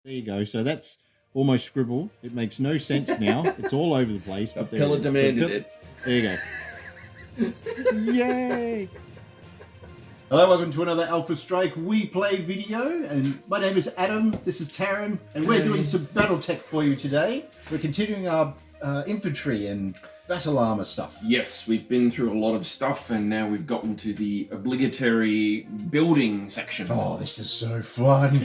There you go. So that's almost scribble. It makes no sense now. It's all over the place. The But there pillar it is. demanded it. There you go. Yay! Hello, welcome to another Alpha Strike We Play video. And my name is Adam. This is Taryn. And we're doing some BattleTech for you today. We're continuing our infantry and battle armor stuff. Yes, we've been through a lot of stuff and now we've gotten to the obligatory building section. Oh, this is so fun.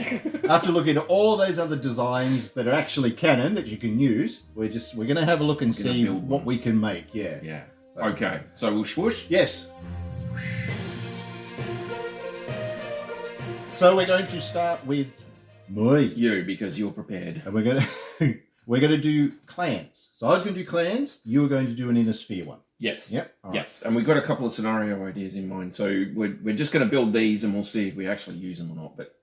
After looking at all those other designs that are actually canon that you can use, we're going to have a look and see what we can make. Yeah. Yeah. Okay, so we'll swoosh? Yes. So we're going to start with me. You, because you're prepared. And we're going to do clans. So I was going to do clans. You were going to do an inner sphere one. Yes. Yep. All yes. Right. And we've got a couple of scenario ideas in mind. So we're just going to build these and we'll see if we actually use them or not. But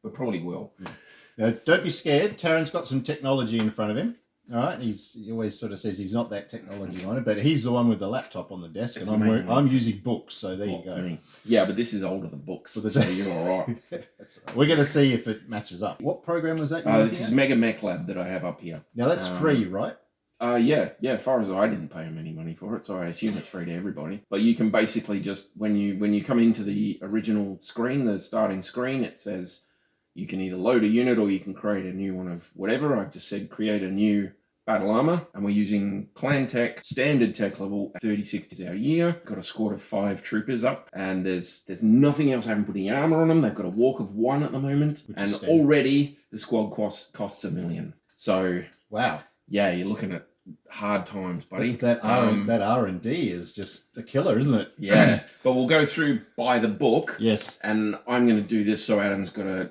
we probably will. Yeah. Now, don't be scared. Taryn's got some technology in front of him. All right. He always sort of says he's not that technology minded, but he's the one with the laptop on the desk, and I'm using books. So there you go. Me. Yeah, but this is older than books, so you're all right. That's all right. We're going to see if it matches up. What program was that? This is Mega Mech Lab that I have up here. Now that's free, right? Yeah. As far as I didn't pay him any money for it, so I assume it's free to everybody. But you can basically just when you come into the original screen, the starting screen, it says you can either load a unit or you can create a new one of whatever. I've just said create a new battle armor, and we're using clan tech, standard tech level, 36 is our year. Got a squad of 5 troopers up, and there's nothing else. I haven't put any armor on them. They've got a walk of 1 at the moment, and already the squad costs $1 million. So wow, yeah, you're looking at hard times, buddy. That R&D is just a killer, isn't it? Yeah, but we'll go through by the book. Yes, and I'm going to do this so Adam's got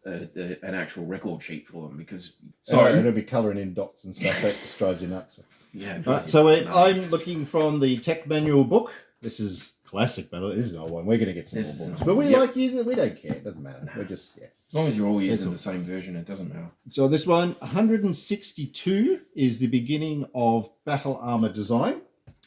an actual record sheet for them, because it'll be colouring in dots and stuff. That just drives you nuts. Yeah. Right, so I'm looking from the tech manual book. This is classic battle. This is an old one. We're going to get some more books, but we like using it. We don't care. It doesn't matter. We're just as long as you're all using the same version, it doesn't matter. So this one, 162 is the beginning of battle armor design.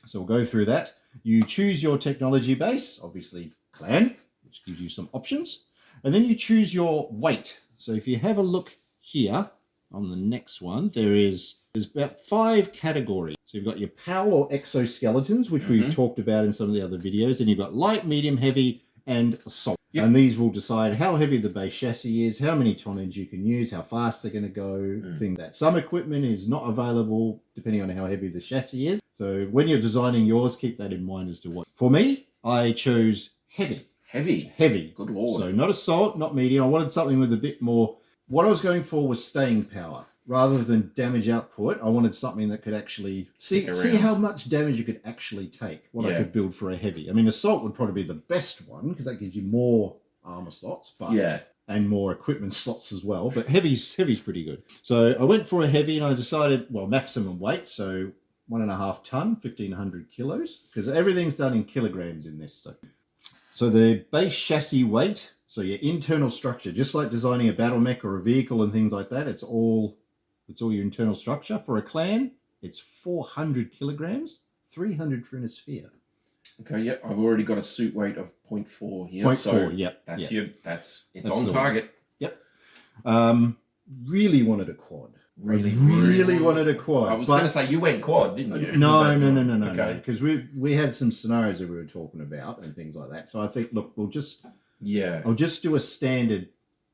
So we'll go through that. You choose your technology base, obviously clan, which gives you some options. And then you choose your weight. So if you have a look here on the next one, there's about 5 categories. So you've got your PAL or exoskeletons, which we've talked about in some of the other videos. Then you've got light, medium, heavy, and assault. Yep. And these will decide how heavy the base chassis is, how many tonnage you can use, how fast they're going to go, things that. Some equipment is not available depending on how heavy the chassis is. So when you're designing yours, keep that in mind as to what. For me, I chose heavy. Heavy. Good lord. So not assault, not medium. I wanted something with a bit more. What I was going for was staying power. Rather than damage output, I wanted something that could actually see how much damage you could actually take, what I could build for a heavy. I mean, assault would probably be the best one because that gives you more armor slots, and more equipment slots as well. But heavy's pretty good. So I went for a heavy, and I decided, well, maximum weight, so 1.5 ton, 1,500 kilos, because everything's done in kilograms in this. So the base chassis weight, so your internal structure, just like designing a battle mech or a vehicle and things like that, it's all your internal structure. For a clan, it's 400 kilograms, 300 for in a sphere. Okay, yep. I've already got a suit weight of 0.4 here. 0.4, yep. That's on target. Yep. Really wanted a quad. Really wanted a quad. I was going to say, you went quad, didn't you? No. Okay. Because we had some scenarios that we were talking about and things like that. So I think, look, I'll just do a standard,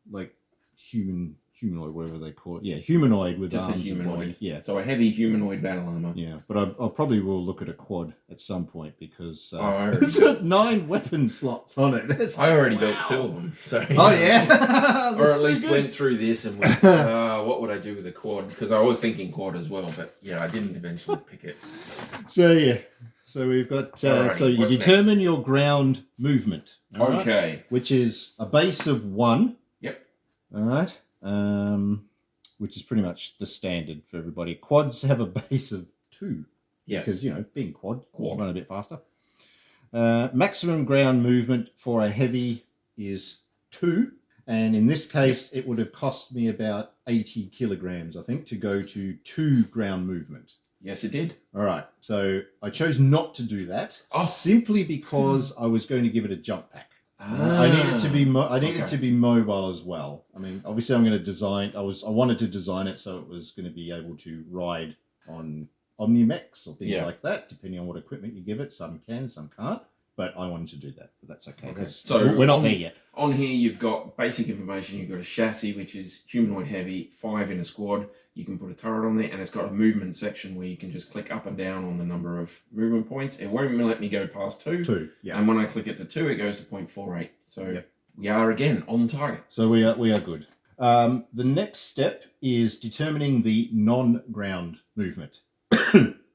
like, humanoid, whatever they call it. Yeah, humanoid with just arms a humanoid. And body. Yeah. So a heavy humanoid battle armor. Yeah, but I probably will look at a quad at some point because it's got 9 weapon slots on it. I already built 2 of them. So yeah. Or at least went through this and went, what would I do with a quad? Because I was thinking quad as well, but yeah, I didn't eventually pick it. So yeah. So we've got, so you determine your ground movement. Okay. Right? Which is a base of 1. Yep. All right. Which is pretty much the standard for everybody. Quads have a base of 2. Yes. Because, being quad run a bit faster. Maximum ground movement for a heavy is 2. And in this case, it would have cost me about 80 kilograms, I think, to go to 2 ground movement. Yes, it did. All right. So I chose not to do that simply because I was going to give it a jump pack. I need it to be okay. it to be mobile as well. I mean, obviously, I'm going to design. I wanted to design it so it was going to be able to ride on Omnimex or things like that, depending on what equipment you give it. Some can, some can't. But I wanted to do that. But that's okay. So we're not there yet. On here, you've got basic information. You've got a chassis, which is humanoid heavy, 5 in a squad. You can put a turret on there, and it's got a movement section where you can just click up and down on the number of movement points. It won't let me go past 2. 2, yeah. And when I click it to 2, it goes to 0.48. So we are again on target. So we are good. The next step is determining the non-ground movement.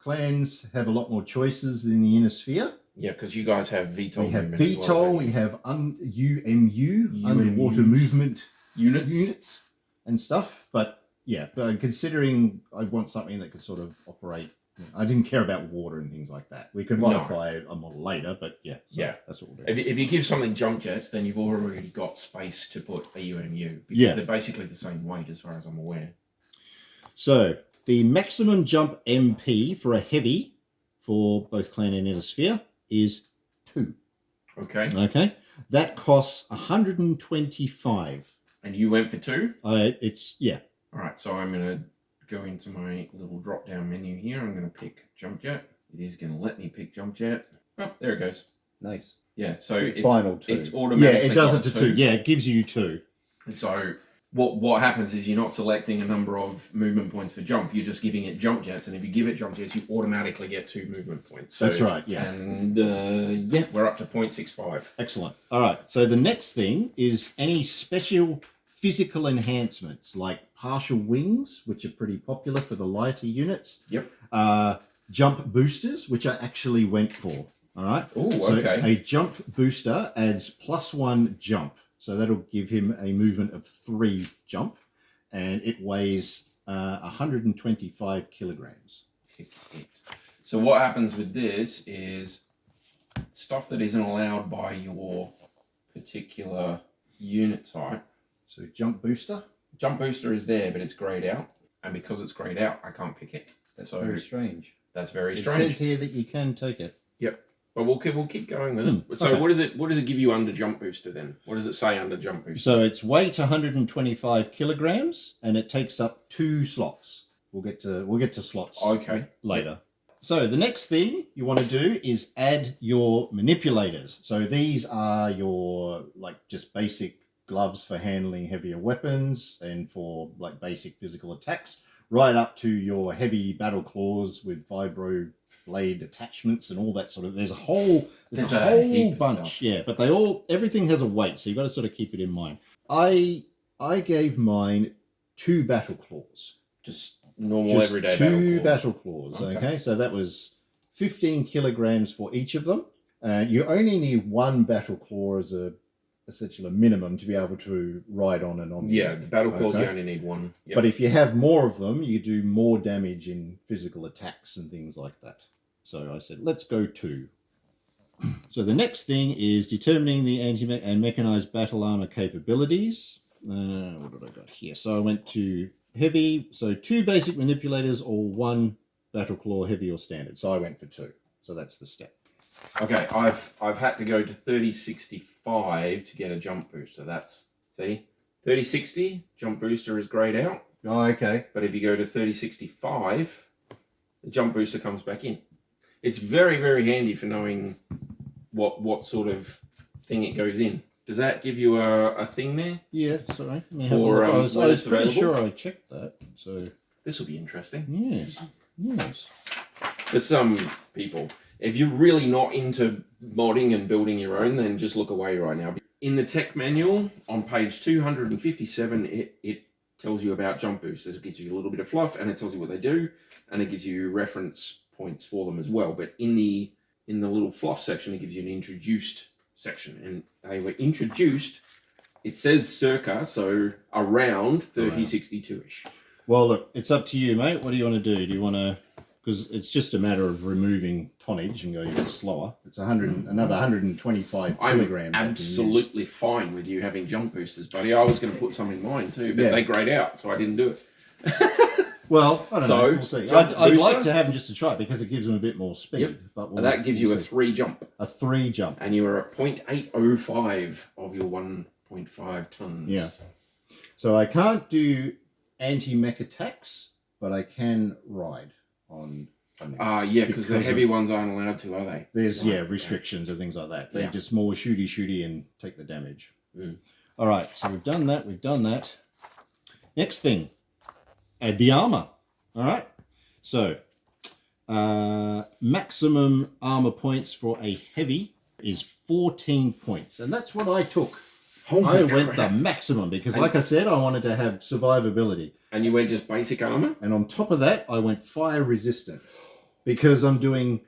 Clans have a lot more choices than the inner sphere. Yeah, because you guys have VTOL. We have VTOL, we have UMU, underwater movement units and stuff. But yeah, considering I want something that could sort of operate, I didn't care about water and things like that. We could modify a model later, but that's what we'll do. If you give something jump jets, then you've already got space to put a UMU because they're basically the same weight as far as I'm aware. So the maximum jump MP for a heavy for both clan and inner sphere is 2. Okay. Okay. That costs 125. And you went for 2? All right, so I'm going to go into my little drop-down menu here. I'm going to pick jump jet. It is going to let me pick jump jet. Oh, there it goes. Nice. Yeah, so final 2. It's automatically. Yeah, it does it to 2. Yeah, it gives you 2. And so what happens is you're not selecting a number of movement points for jump. You're just giving it jump jets, and if you give it jump jets, you automatically get 2 movement points. So, that's right. Yeah. And we're up to 0.65. Excellent. All right. So the next thing is any special physical enhancements like partial wings, which are pretty popular for the lighter units. Yep. Jump boosters, which I actually went for. All right. Oh, so okay. A jump booster adds +1 jump. So that'll give him a movement of 3 jump, and it weighs 125 kilograms. So what happens with this is stuff that isn't allowed by your particular unit type. So jump booster? Jump booster is there, but it's grayed out. And because it's grayed out, I can't pick it. That's very strange. That's very strange. It says here that you can take it. Yep. But we'll keep going with it. So what does it give you under jump booster then? What does it say under jump booster? So it's weight 125 kilograms, and it takes up 2 slots. We'll get to slots later. So the next thing you want to do is add your manipulators. So these are your just basic gloves for handling heavier weapons and for basic physical attacks, right up to your heavy battle claws with vibro blade attachments and all that sort of. There's a whole bunch, but everything has a weight, so you've got to sort of keep it in mind. I gave mine 2 battle claws, just normal everyday battle claws. Okay, so that was 15 kilograms for each of them, and you only need 1 battle claw as essentially a minimum to be able to ride on and on. Yeah, the battle claws you only need 1. Yep. But if you have more of them, you do more damage in physical attacks and things like that. So I said, let's go 2. So the next thing is determining the anti-mech and mechanized battle armor capabilities. What did I got here? So I went to heavy. So 2 basic manipulators or 1 battle claw, heavy or standard. So I went for 2. So that's the step. Okay, I've had to go to 3065 to get a jump booster. That's 3060 jump booster is grayed out. Oh, okay. But if you go to 3065, the jump booster comes back in. It's very, very handy for knowing what sort of thing it goes in. Does that give you a thing there? Yeah, sorry. For I was pretty sure I checked that. So this will be interesting. Yes. For some people, if you're really not into modding and building your own, then just look away right now. In the tech manual on page 257, it tells you about jump boosters. It gives you a little bit of fluff, and it tells you what they do, and it gives you reference points for them as well. But in the little fluff section, it gives you an introduced section, and they were introduced. It says circa, so around 3062-ish. Well, look, it's up to you, mate. What do you want to do? Do you want to? Because it's just a matter of removing tonnage and going even slower. It's another 125 kilograms. I'm absolutely fine with you having jump boosters, buddy. I was going to put some in mine too, but they grayed out, so I didn't do it. Well, I don't know. We'll see. I'd like booster. to have them just to try it because it gives them a bit more speed. Yep. But And that gives you a see. 3 jump. A 3 jump. And you are at 0.805 of your 1.5 tons. Yeah. So I can't do anti-mech attacks, but I can ride on. Yeah, because the heavy ones aren't allowed to, are they? There's restrictions and things like that. They're just more shooty and take the damage. Mm. All right, so we've done that. Next thing, add the armor. All right, so maximum armor points for a heavy is 14 points, and that's what I took. I went the maximum because, like I said, I wanted to have survivability. And you went just basic armor? And on top of that, I went fire resistant because I'm doing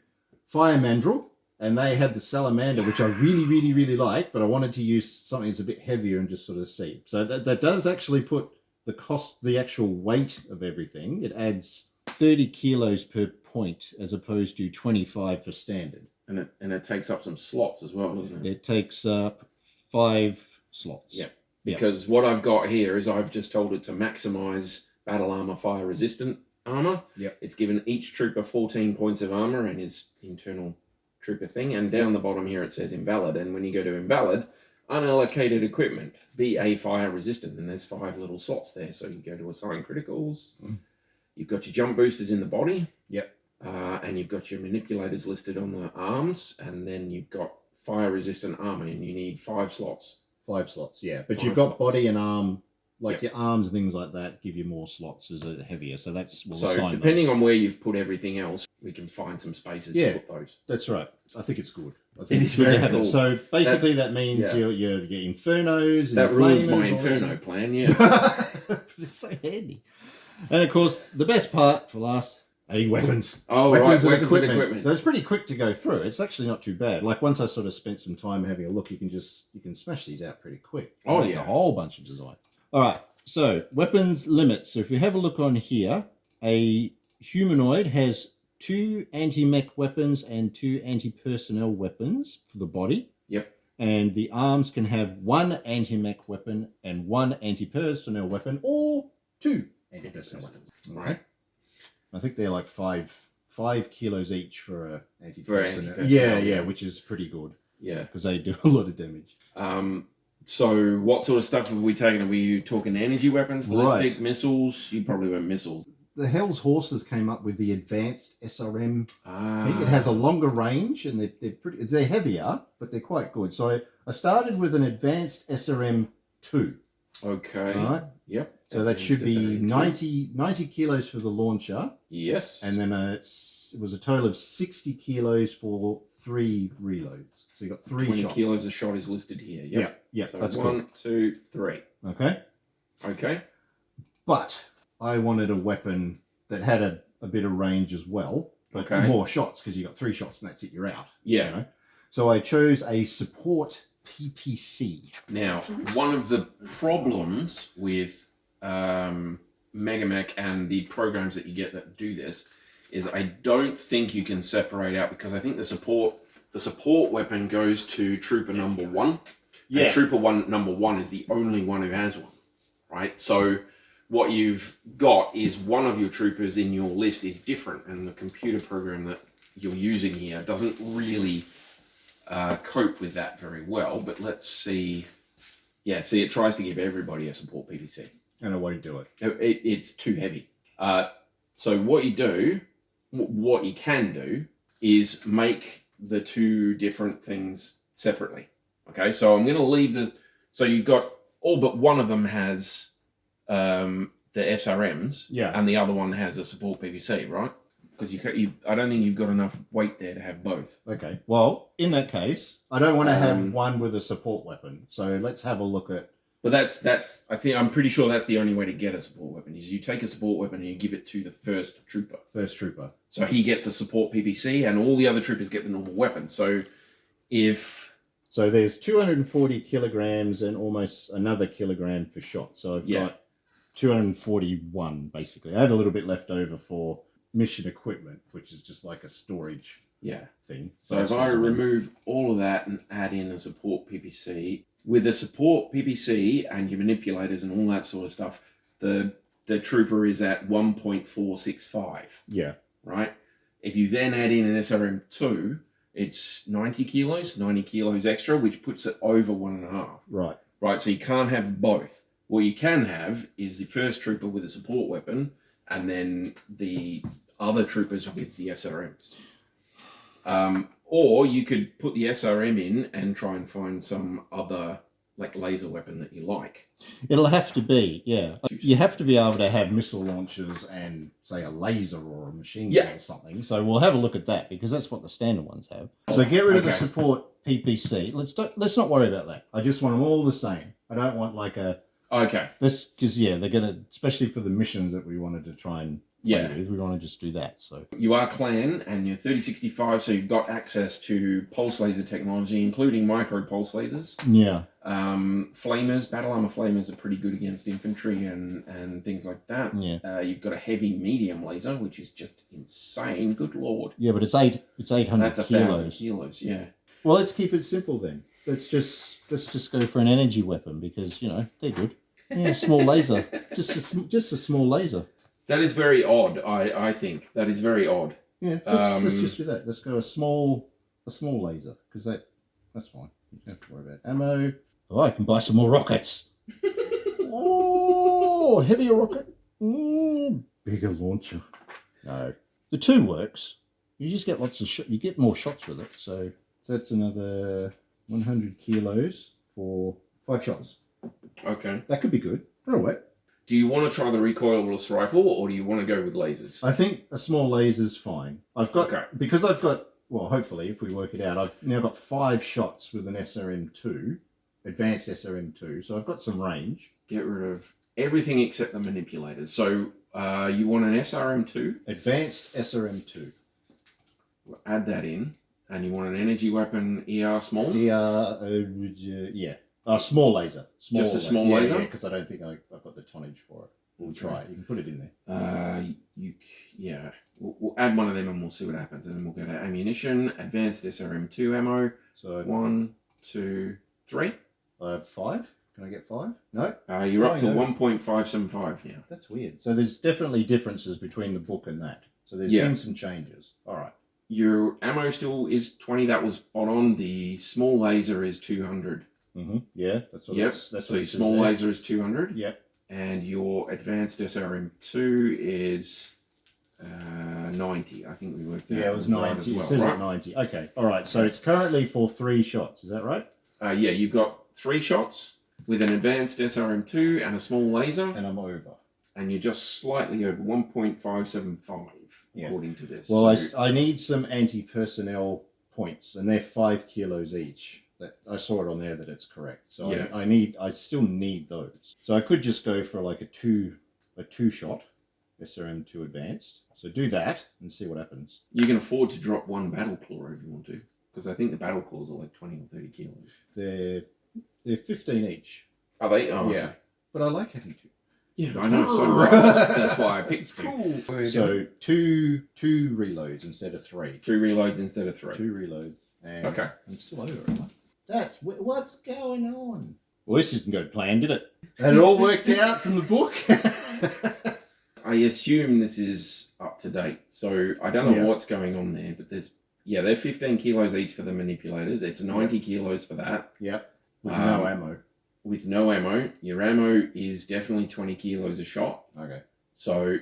fire mandrill, and they had the salamander, which I really like, but I wanted to use something that's a bit heavier and just sort of see. So that does actually put the actual weight of everything. It adds 30 kilos per point as opposed to 25 for standard. And it takes up some slots as well, doesn't it? It takes up 5 slots. Yeah. Because what I've got here is I've just told it to maximize battle armor fire resistant armor. Yep. It's given each trooper 14 points of armor and his internal trooper thing. And down the bottom here it says invalid. And when you go to invalid, unallocated equipment, BA fire resistant. And there's 5 little slots there. So you go to assign criticals. You've got your jump boosters in the body. Yep. And you've got your manipulators listed on the arms. And then you've got fire resistant armor and you need 5 slots. 5 slots, yeah. But 5 you've got slots. body and arm, like your arms and things like that, give you more slots as a heavier. So we'll depending on where you've put everything else, we can find some spaces to put those. That's right. I think it's good. I think it's very good to have cool. it. So basically that means your infernos and that your ruins my flamers, inferno plan, yeah. But it's so handy. And of course, the best part for last, adding weapons. Oh, weapons and equipment. So it's pretty quick to go through. It's actually not too bad. Like once I sort of spent some time having a look, you can smash these out pretty quick. Oh, a whole bunch of design. All right. So weapons limits. So if you have a look on here, a humanoid has 2 anti-mech weapons and 2 anti-personnel weapons for the body. Yep. And the arms can have 1 anti-mech weapon and 1 anti-personnel weapon, or 2 anti-personnel weapons. Right. I think they're like 5 kilos each for a anti-personnel. anti-personnel, Yeah, which is pretty good. Yeah. Because they do a lot of damage. So what sort of stuff have we taken? Are we talking energy weapons, ballistic, Right. missiles? You probably went missiles. The Hell's Horses came up with the advanced SRM. Ah. I think it has a longer range and they're heavier, but they're quite good. So I started with an advanced SRM 2. Okay. Right? Yep. So that should be 90 kilos for the launcher. Yes. And then it was a total of 60 kilos for 3 reloads. So you got 3 20 shots. kilos a shot is listed here. Yep. Yeah, So that's 1, 2, 3. cool. Okay. Okay. But I wanted a weapon that had a bit of range as well, but more shots because you got 3 shots and that's it, you're out. Yeah. You know? So I chose a support PPC. Now, one of the problems with Megamech and the programs that you get that do this is I don't think you can separate out, because I think the support weapon goes to trooper number 1. Yeah. And trooper number 1 is the only one who has one, right? So what you've got is one of your troopers in your list is different, and the computer program that you're using here doesn't really cope with that very well. But let's see. Yeah, see, it tries to give everybody a support PPC. And I won't do it. It's too heavy. So what you can do is make the 2 different things separately. Okay, so I'm going to leave so you've got all but one of them has the SRMs, and the other one has a support PVC, right? Because I don't think you've got enough weight there to have both. Okay. Well, in that case, I don't want to have one with a support weapon. So let's have a look at. But I'm pretty sure that's the only way to get a support weapon is you take a support weapon and you give it to the first trooper. So he gets a support PPC and all the other troopers get the normal weapon. So there's 240 kilograms and almost another kilogram for shot. So I've got 241 basically. I had a little bit left over for mission equipment, which is just like a storage thing. So if I remove all of that and add in a support PPC, with a support PPC and your manipulators and all that sort of stuff, the the trooper is at 1.465, Yeah. right? If you then add in an SRM2, it's 90 kilos extra, which puts it over 1.5. Right. Right, so you can't have both. What you can have is the first trooper with a support weapon, and then the other troopers with the SRMs. Or you could put the SRM in and try and find some other like laser weapon that you like. It'll have to be, yeah. You have to be able to have missile launchers and, say, a laser or a machine gun or something. So we'll have a look at that because that's what the standard ones have. So get rid of the support PPC. Let's not worry about that. I just want them all the same. I don't want like a... Okay. Because, yeah, they're going to, especially for the missions that we wanted to try and play with, we want to just do that. So you are clan and you're 3065, so you've got access to pulse laser technology, including micro pulse lasers. Yeah. Flamers, battle armor flamers are pretty good against infantry and things like that. Yeah. You've got a heavy medium laser, which is just insane. Good lord. Yeah, but it's 800 That's kilos. 1,000 kilos, yeah. Well, let's keep it simple then. Let's just go for an energy weapon because, you know, they're good. Yeah, small laser. Just a small laser. That is very odd, I think. That is very odd. Yeah, let's just do that. Let's go a small laser because that's fine. You don't have to worry about ammo. Oh, I can buy some more rockets. Oh, heavier rocket. Bigger launcher. No, the 2 works. You just get lots of you get more shots with it. So that's another 100 kilos for 5 shots. Okay. That could be good. That'll work. Do you want to try the recoilless rifle, or do you want to go with lasers? I think a small laser's fine. Because I've got, well, hopefully, if we work it out, I've now got 5 shots with an SRM2, advanced SRM2, so I've got some range. Get rid of everything except the manipulators. So you want an SRM2? Advanced SRM2. We'll add that in. And you want an energy weapon ER small? Yeah. Small laser. Just a small laser? Yeah, because I don't think I've got the tonnage for it. We'll try it. You can put it in there. We'll add one of them and we'll see what happens. And then we'll go to ammunition, advanced SRM2 ammo. So 1, 2, 3. I have 5. Can I get 5? No. You're up to 1.575 now. That's weird. So there's definitely differences between the book and that. So there's been some changes. All right. Your ammo still is 20. That was spot on. The small laser is 200. Mm-hmm. Yeah, that's what so your small laser is 200. Yep. And your advanced SRM2 is 90. I think we worked out. Yeah, it was 90. As well, it says right? at 90. Okay. All right. So it's currently for 3 shots. Is that right? Yeah, you've got 3 shots with an advanced SRM2 and a small laser. And I'm over. And you're just slightly over 1.575 according to this. Well, I need some anti-personnel points, and they're 5 kilos each. I saw it on there that it's correct. So I still need those. So I could just go for like a two shot SRM2 advanced. So do that and see what happens. You can afford to drop 1 battle claw if you want to, because I think the battle claws are like 20 or 30 kilos. They're 15 each. Are they? Oh, yeah. Okay. But I like having 2. Yeah, I know. So right. That's why I picked 2. Cool. So two reloads instead of 3. 2 reloads instead of 3. 2 reloads. And okay. I'm still over it. That's what's going on. Well, this didn't go to plan, did it? Had it all worked out from the book? I assume this is up to date. So I don't know what's going on there, but they're 15 kilos each for the manipulators. It's 90 kilos for that. Yep. With no ammo. With no ammo. Your ammo is definitely 20 kilos a shot. Okay. So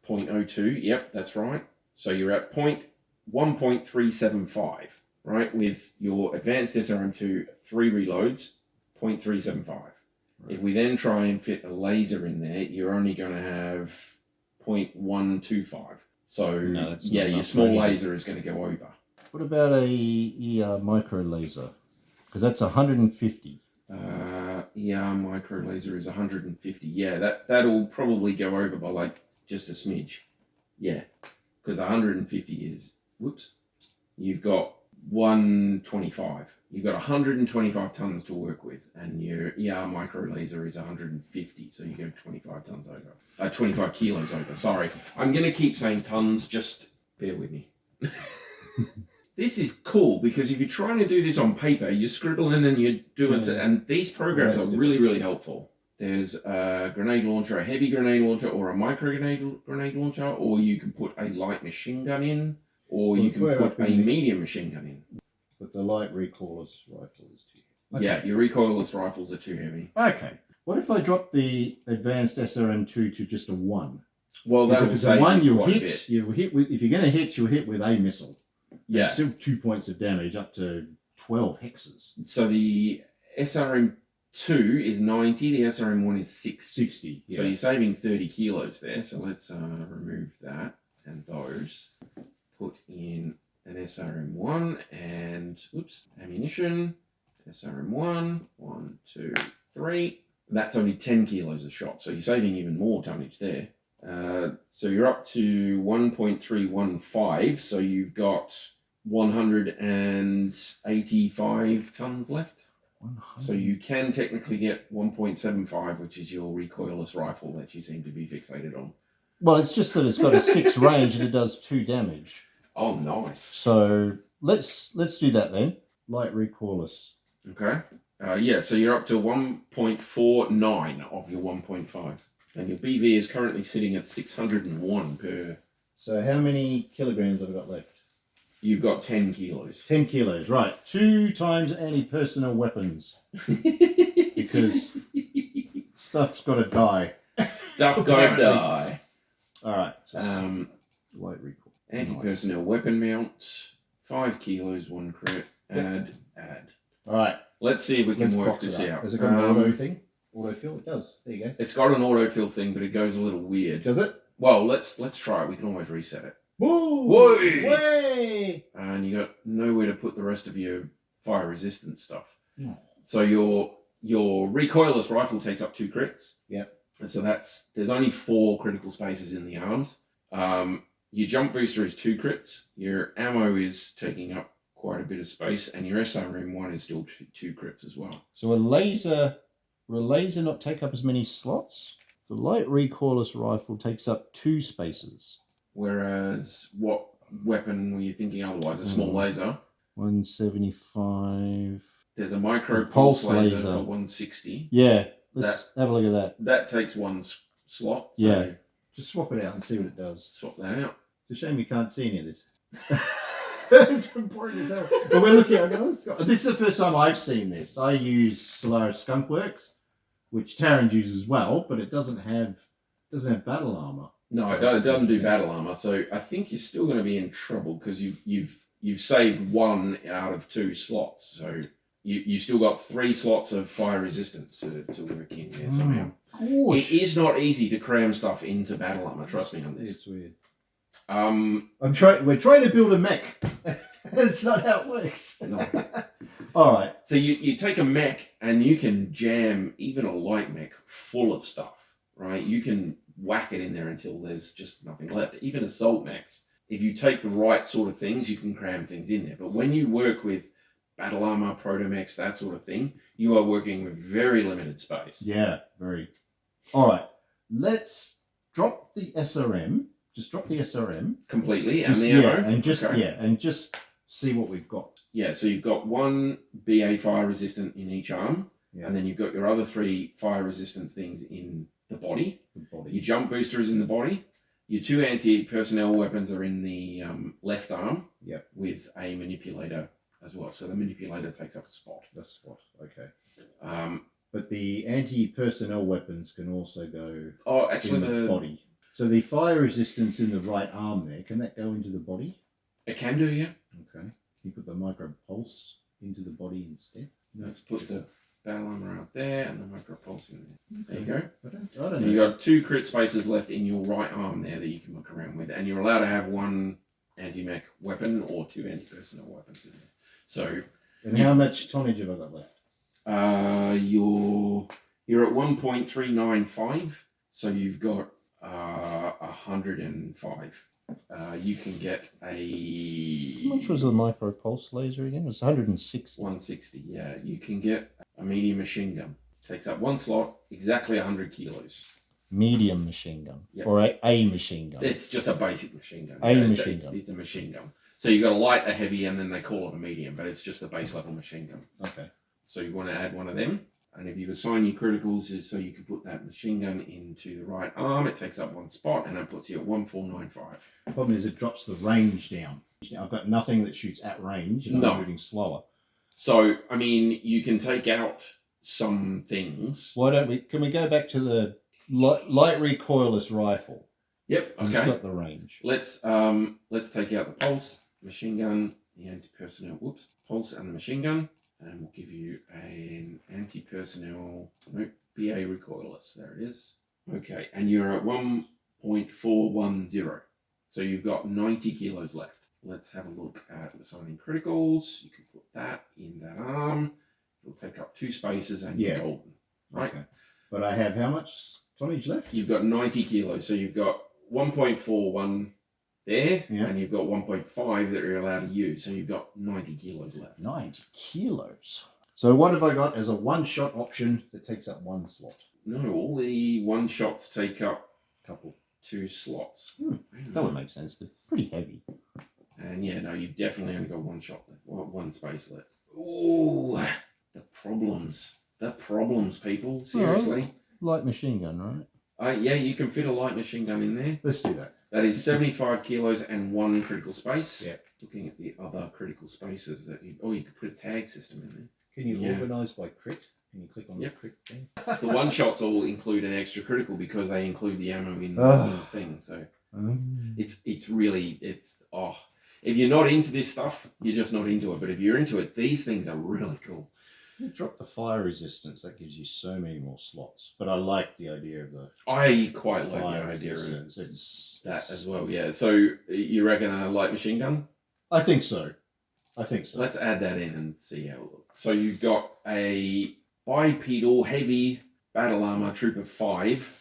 0.02. Yep, that's right. So you're at 1.375. Right, with your advanced SRM2, 3 reloads, 0.375. Right. If we then try and fit a laser in there, you're only going to have 0.125. So, your small laser is going to go over. What about a micro laser? Because that's 150. Micro laser is 150. Yeah, that'll probably go over by like just a smidge. Yeah, because 150 is, you've got 125. You've got 125 tons to work with, and your micro laser is 150, so you go 25 tons over. 25 kilos over. Sorry, I'm going to keep saying tons. Just bear with me. This is cool because if you're trying to do this on paper, you're scribbling and you're doing it, and these programs are really, really helpful. There's a grenade launcher, a heavy grenade launcher, or a micro grenade launcher, or you can put a light machine gun in, or you can put a medium machine gun in. But the light recoilless rifle is too heavy. Yeah, your recoilless rifles are too heavy. Okay. What if I drop the advanced SRM2 to just a 1? Well, that will save one you you'll quite a hit. bit. You'll hit with. If you're going to hit, you'll hit with a missile. Yeah. It's still 2 points of damage, up to 12 hexes. So the SRM2 is 90. The SRM1 is 60. 60. Yeah. So you're saving 30 kilos there. So let's remove that and those. Put in an SRM1 and ammunition. SRM1, 1, 2, 3. That's only 10 kilos a shot, so you're saving even more tonnage there. So you're up to 1.315, so you've got 185 tons left. 100. So you can technically get 1.75, which is your recoilless rifle that you seem to be fixated on. Well, it's just that it's got a 6 range and it does 2 damage. Oh, nice. So let's do that then. Light recoilless. Okay. Yeah, so you're up to 1.49 of your 1.5. And your BV is currently sitting at 601 per... So how many kilograms have I got left? You've got 10 kilos. 10 kilos, right. 2 times anti-personnel weapons. Because stuff's got to die. Stuff gotta die. All right. So light recoil. Anti-personnel weapon mount. 5 kilos, 1 crit. Add. All right. Let's see if we can work this out. Has it got an auto thing? Autofill? It does. There you go. It's got an autofill thing, but it goes a little weird. Does it? Well, let's try it. We can always reset it. Whoa! Whoa! Way! And you got nowhere to put the rest of your fire resistance stuff. No. So your recoilless rifle takes up 2 crits. Yep. And so there's only 4 critical spaces in the arms. Your jump booster is 2 crits. Your ammo is taking up quite a bit of space, and your SRM1 is still 2 crits as well. So will a laser not take up as many slots? The light recoilless rifle takes up 2 spaces. Whereas, what weapon were you thinking otherwise? A small laser? 175. There's a micro pulse laser for 160. Yeah, let's have a look at that. That takes 1 slot. So yeah. Just swap it out and see what it does. Swap that out. It's a shame you can't see any of this. It's boring as hell. But we're looking at this is the first time I've seen this. I use Solaris Skunkworks, which Taryn uses as well, but it doesn't have battle armor. No, it doesn't do battle armor. So I think you're still going to be in trouble because you've saved 1 out of 2 slots. So you still got 3 slots of fire resistance to work in there somehow. It is not easy to cram stuff into battle armor. Trust me on this. It's weird. We're trying to build a mech. That's not how it works. No. All right. So you take a mech and you can jam even a light mech full of stuff, right? You can whack it in there until there's just nothing left. Even assault mechs, if you take the right sort of things, you can cram things in there. But when you work with battle armor, proto mechs, that sort of thing, you are working with very limited space. Yeah, very. All right. Let's drop the SRM. Just drop the SRM completely and the ammo. And just see what we've got. Yeah, so you've got 1 BA fire resistant in each arm, and then you've got your other 3 fire resistance things in the body. Your jump booster is in the body. Your 2 anti-personnel weapons are in the left arm. Yep. With a manipulator as well. So the manipulator takes up a spot. A spot. Okay. But the anti-personnel weapons can also go in the body. So the fire resistance in the right arm there, can that go into the body? It can do, yeah. Okay. Can you put the micro pulse into the body instead? Let's put the battle armor out there and the micro pulse in there. There you go. I don't know. You've got 2 crit spaces left in your right arm there that you can muck around with, and you're allowed to have 1 anti-mech weapon or 2 anti-personnel weapons in there. So. And how much tonnage have I got left? You're at 1.395, so you've got 105. You can get a... How much was the micro pulse laser again? It was 160. 160, yeah. You can get a medium machine gun. Takes up 1 slot, exactly 100 kilos. Medium machine gun? Yep. Or a machine gun? It's just a basic machine gun. It's a machine gun. So you've got a light, a heavy, and then they call it a medium, but it's just a base level machine gun. Okay. So you want to add 1 of them. And if you assign your criticals, is so you can put that machine gun into the right arm, it takes up one spot, and that puts you at 1495. The problem is it drops the range down. I've got nothing that shoots at range, and No. I'm moving slower. So, I mean, you can take out some things. Why don't we? Can we go back to the light recoilless rifle? Yep. It's Okay. got the range. Let's take out the pulse, machine gun, the anti-personnel. Whoops, pulse and the machine gun, and we'll give you an anti-personnel. No, BA recoilless. There it is. Okay, and you're at 1.410. So you've got 90 kilos left. Let's have a look at assigning criticals. You can put that in that arm. It'll take up 2 spaces and you're golden. Right? Okay. But I have how much tonnage left? You've got 90 kilos. So you've got 1.41 there, and you've got 1.5 that you're allowed to use. So you've got 90 kilos left. 90 kilos. So what have I got as a one-shot option that takes up 1 slot? No, all the one shots take up Couple. 2 slots. That would make sense. They're pretty heavy. And yeah, no, you've definitely only got 1 shot left, 1 space left. Ooh, the problems. The problems, people. Seriously. Light machine gun, right? Yeah, you can fit a light machine gun in there. Let's do that. That is 75 kilos and 1 critical space. Yeah. Looking at the other critical spaces that you could put a tag system in there. Can you organise by crit? Can you click on the crit thing? The one shots all include an extra critical because they include the ammo in the thing. So it's really if you're not into this stuff, you're just not into it. But if you're into it, these things are really cool. You drop the fire resistance. That gives you so many more slots. But I like the idea of the. I quite like the fire idea of resistance. that as well. Yeah. So you reckon a light machine gun? I think so. Let's add that in and see how it looks. So you've got a bipedal heavy battle armor Trooper 5.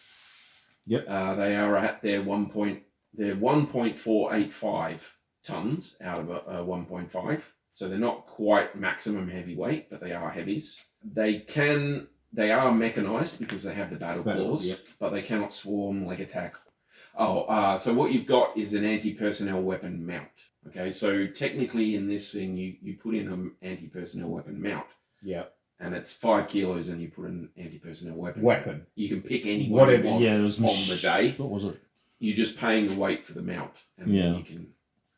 Yep. They are at their 1.485 tons out of a 1.5. So they're not quite maximum heavyweight, but they are heavies. They are mechanized because they have the battle claws, but they cannot swarm, leg attack. So what you've got is an anti-personnel weapon mount. Okay, so technically in this thing, you put in an anti-personnel weapon mount. Yeah. And it's 5 kilos and you put an anti-personnel weapon. You can pick any one you want it was on the day. What was it? You're just paying the weight for the mount and then you can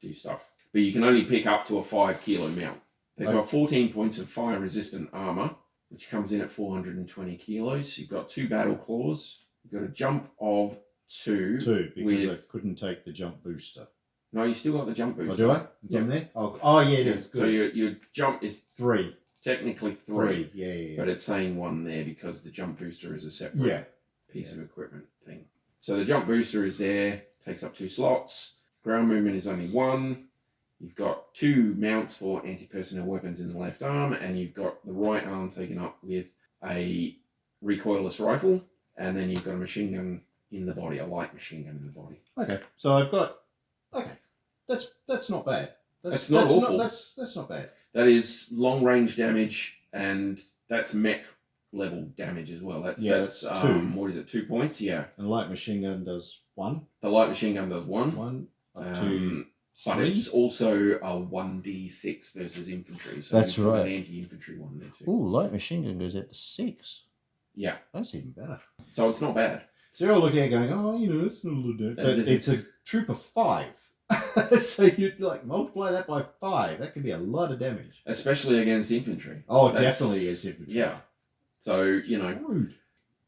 do stuff. But you can only pick up to a 5 kilo mount. They've got 14 points of fire resistant armor, which comes in at 420 kilos. You've got 2 battle claws. You've got a jump of 2. 2, because I couldn't take the jump booster. No, you still got the jump booster. Oh, do I? It's on there? Oh, yeah, it is. Good. So your jump is 3. Technically 3. Yeah. But it's saying 1 there because the jump booster is a separate piece of equipment thing. So the jump booster is there, takes up 2 slots. Ground movement is only 1. You've got 2 mounts for anti-personnel weapons in the left arm, and you've got the right arm taken up with a recoilless rifle, and then you've got a machine gun in the body, a light machine gun in the body. Okay, so I've got. Okay, that's not bad. That's not awful. That's not bad. That is long range damage, and that's mech level damage as well. That's 2. What is it? 2 points? Yeah. And the light machine gun does 1. The light machine gun does 1. 1 up to. But it's also a 1d6 versus infantry. So that's right. An anti-infantry one there too. Ooh, light machine gun goes out to 6. Yeah. That's even better. So it's not bad. So you're all looking at it going, it's not a little different. But it's a Trooper 5. So you'd multiply that by 5. That could be a lot of damage. Especially against infantry. Oh, definitely against infantry. Yeah. So, Rude.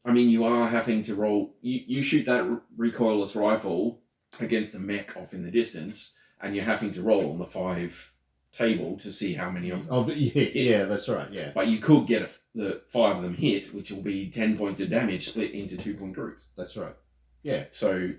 I mean, you are having to roll. You shoot that recoilless rifle against the mech off in the distance, and you're having to roll on the 5 table to see how many of them hit. Yeah, that's right, yeah. But you could get the 5 of them hit, which will be 10 points of damage split into 2-point groups. That's right. Yeah. So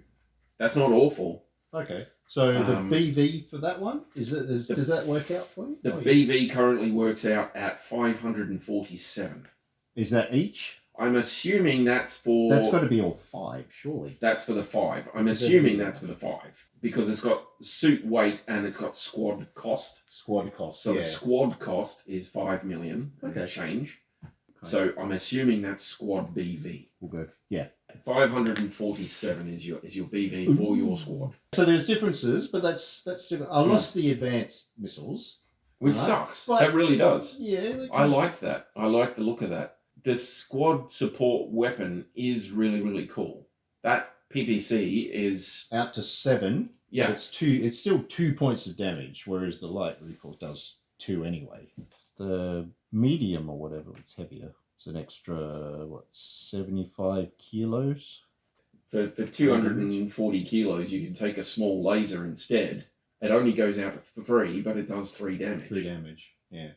that's not awful. Okay. So the BV for that one, does that work out for you? The BV currently works out at 547. Is that each? I'm assuming that's for... That's got to be all 5, surely. That's for the 5. I'm assuming that's for the 5. Because it's got suit weight and it's got squad cost. Squad cost, So the squad cost is 5 million change. Okay. So I'm assuming that's squad BV. We'll go, 547 is your BV for your squad. So there's differences, but that's different. I lost the advanced missiles. Which sucks. That really does. Yeah. I like that. I like the look of that. the squad support weapon is really, really cool. That PPC is out to 7. yeah. But it's still 2 points of damage, whereas the light recoil does 2 anyway. The medium or whatever, it's heavier. It's an extra 75 kilos. For 240 kilos, you can take a small laser instead. It only goes out to 3, but it does 3 damage. 3 damage, yeah.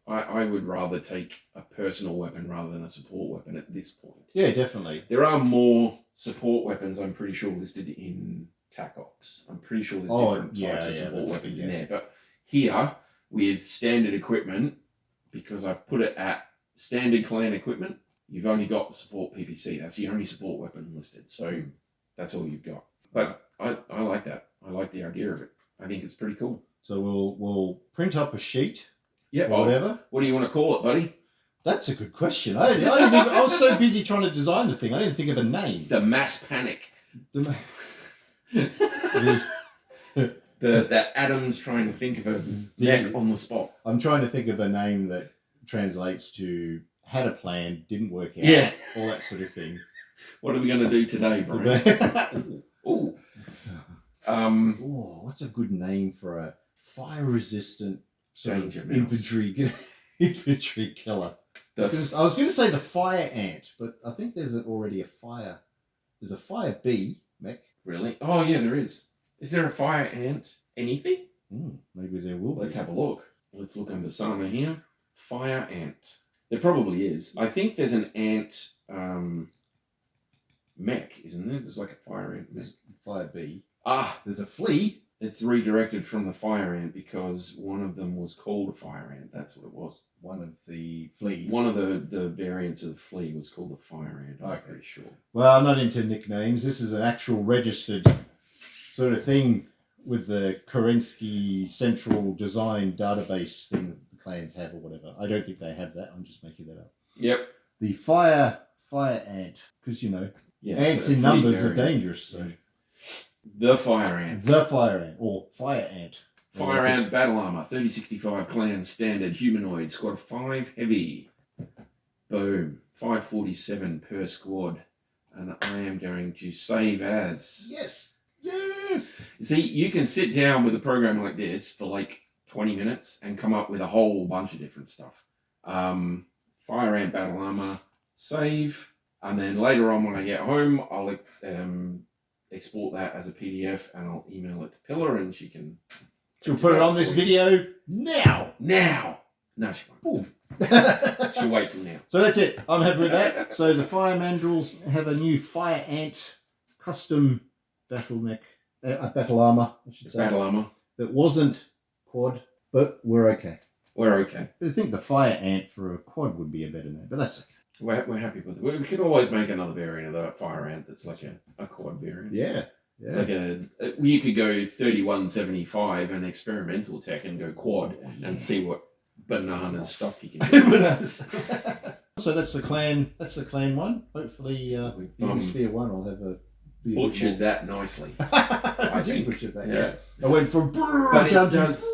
I would rather take a personal weapon rather than a support weapon at this point. Yeah, definitely. There are more support weapons, I'm pretty sure, listed in TACOX. I'm pretty sure there's different types of support weapons in there. But here, with standard equipment, because I've put it at standard clan equipment, you've only got the support PPC. That's the only support weapon listed. So that's all you've got. But I like that. I like the idea of it. I think it's pretty cool. So we'll print up a sheet. Yeah, or whatever. What do you want to call it, buddy? That's a good question. I was so busy trying to design the thing, I didn't think of a name. The mass panic. The Adam's trying to think of a neck on the spot. I'm trying to think of a name that translates to had a plan, didn't work out. Yeah. All that sort of thing. What are we going to do today, Brian? Ooh. What's a good name for a fire-resistant infantry killer? I was going to say the fire ant, but I think there's already a fire. There's a fire bee, mech. Really? Oh, yeah, there is. Is there a fire ant anything? Maybe there will be. Let's have a look. Let's look under Sama here. Fire ant. There probably is. I think there's an ant mech, isn't there? There's like a fire ant mech. Fire bee. There's a flea. It's redirected from the fire ant because one of them was called a fire ant. That's what it was. One of the fleas. One of the variants of the flea was called the fire ant. I'm pretty sure. Well, I'm not into nicknames. This is an actual registered sort of thing with the Kerensky central design database thing that the clans have or whatever. I don't think they have that. I'm just making that up. Yep. The fire ant, because ants in numbers are dangerous. So. The fire ant. The fire ant, or fire ant. Fire ant battle armor, 3065 clan standard humanoid, squad 5 heavy. Boom. 547 per squad. And I am going to save as. Yes. See, you can sit down with a program like this for like 20 minutes and come up with a whole bunch of different stuff. Fire ant battle armor, save, and then later on when I get home, I'll export that as a PDF and I'll email it to Pillar and she'll put it on this video now. No, she won't. She'll wait till now. So that's it. I'm happy with that. So the fire mandrels have a new fire ant custom battle armor, I should say. Battle armor. That wasn't quad, but we're okay. We're okay. I think the fire ant for a quad would be a better name, but that's okay. We're happy with it. We could always make another variant of the fire ant that's like a quad variant. Yeah. Like you could go 3175 and experimental tech and go quad and see what bananas stuff you can do. So that's the clan one. Hopefully Hemisphere 1 will have a butchered that nicely. I did butcher that, yeah. I went from but it does.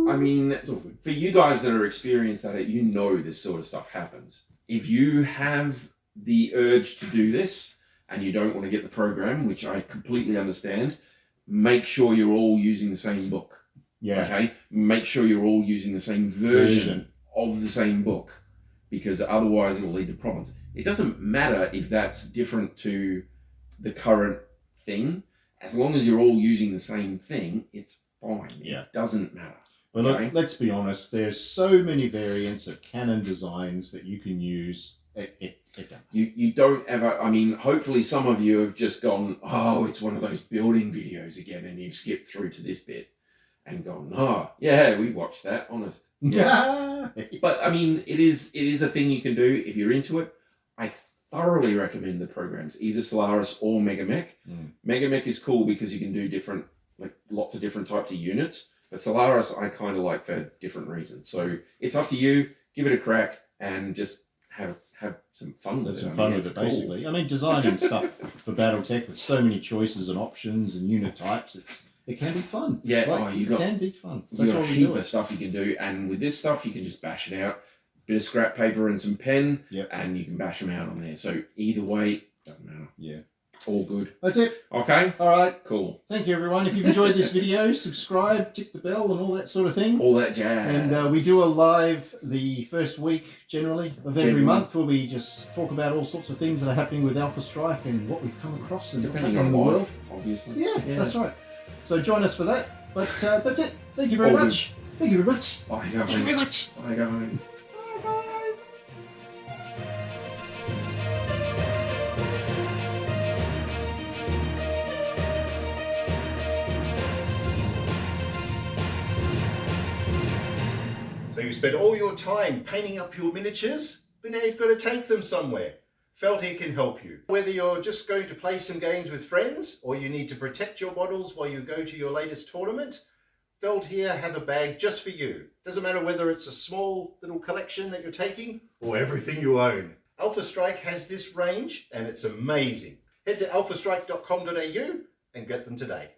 I mean, for you guys that are experienced at it, you know this sort of stuff happens. If you have the urge to do this and you don't want to get the program, which I completely understand, make sure you're all using the same book. Yeah. Okay? Make sure you're all using the same version of the same book, because otherwise it will lead to problems. It doesn't matter if that's different to the current thing. As long as you're all using the same thing, it's fine. Yeah. It doesn't matter. Well, look, let's be honest. There's so many variants of cannon designs that you can use. You don't ever. I mean, hopefully some of you have just gone, oh, it's one of those building videos again, and you've skipped through to this bit and gone, oh, yeah, we watched that. Honest. Yeah. But I mean, it is a thing you can do if you're into it. I thoroughly recommend the programs, either Solaris or Megamech. Megamech is cool because you can do lots of different types of units. But Solaris, I kind of like for different reasons. So it's up to you. Give it a crack and just have some fun with it. Basically. Cool. I mean, designing stuff for BattleTech with so many choices and options and unit types, it can be fun. Yeah, it can be fun. You've got a heap of stuff you can do. And with this stuff, you can just bash it out. bit of scrap paper and some pen, Yep. and you can bash them out on there. So either way, doesn't matter. Yeah. All good. That's it. Okay. All right. Cool. Thank you, everyone. If you've enjoyed this video, subscribe, tick the bell, and all that sort of thing. All that jazz. And we do a live the first week, generally, of every month, where we just talk about all sorts of things that are happening with Alpha Strike and what we've come across and what's Depending happening on in the life, world. obviously. Yeah, that's right. So join us for that. But that's it. Thank you very All much. Thank you very much. Bye, guys. Thank you very much. Bye, guys. So you spent all your time painting up your miniatures, but now you've got to take them somewhere. Felt here can help you. Whether you're just going to play some games with friends, or you need to protect your models while you go to your latest tournament, Felt here have a bag just for you. Doesn't matter whether it's a small little collection that you're taking, or everything you own. Alpha Strike has this range, and it's amazing. Head to alphastrike.com.au and get them today.